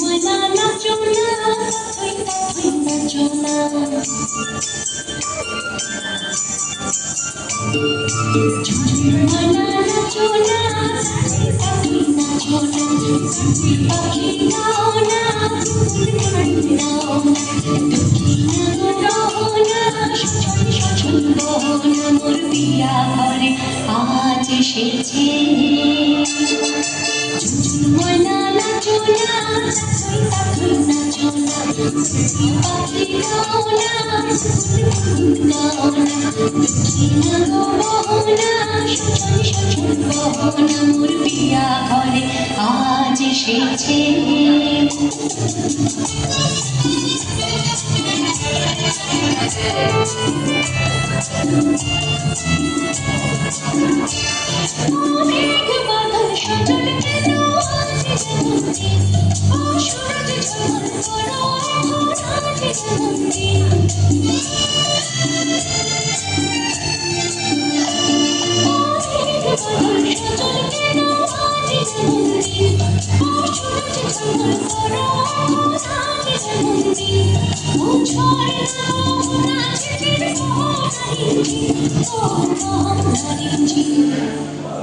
ময়না নাচো না, নাচো না। ময়না নাচো না, নাচো না। পাখি নাও না, নাও না। দক্ষিণা গহনা, সজন গহনা মোর বিয়া ঘরে আজ এসেছে। ময়না নাচো না, নাচো না। পাখি নাও না, নাও না। দক্ষিণা গহনা, সজন গহনা মোর বিয়া ঘরে আজ এসেছে। মেঘ বাদল সজল কেন আজ মন্দির, ও সূরজ ঝলমল করো আজ মন্দির। মেঘ বাদল সজল কেন আজ মন্দির, ও সূরজ ঝলমল করো আজ মন্দির। ও ঝর্ণা নাচে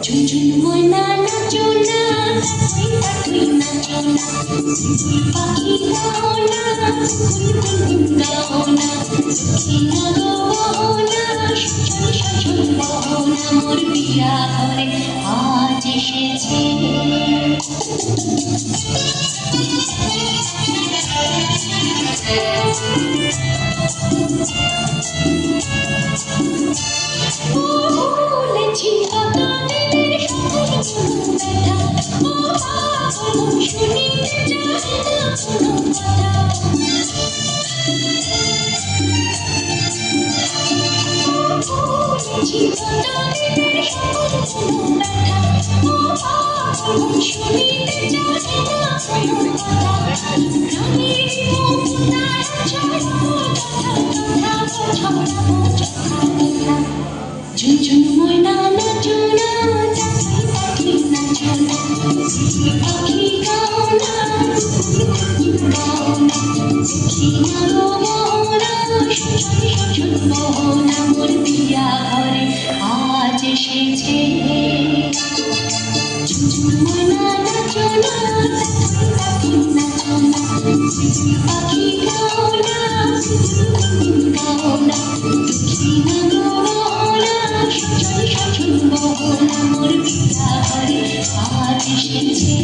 ঝুনঝুন ময়না নাচো না, নাচো না। পাখি গাও না, গাও না। দক্ষিণা গহনা, সজন গহনা মোর বিয়া ঘরে আজ এসেছে। বলেছি কত দিনের ব্যথা, ও পাগল শুনিতে চায় না কোনো কথা। বলেছি কত দিনের ব্যথা, ও পাগল শুনিতে চায় না কোনো কথা। রানীর মুখ তার ছয় কথা, কথা কথা। ঝুনঝুন ময়না নাচো না, পাখি নাচো না। পাখি গাও না, গাও না। দক্ষিণা গহনা, সজন গহনা মোর বিয়া ঘরে আজ এসেছে। ঝুনঝুন ময়না নাচো না, পাখি নাচো না। পাখি গাও না, গাও না। দক্ষিণা গহনা, সজন গহনা মোর বিয়া ঘরে আজ এসেছে।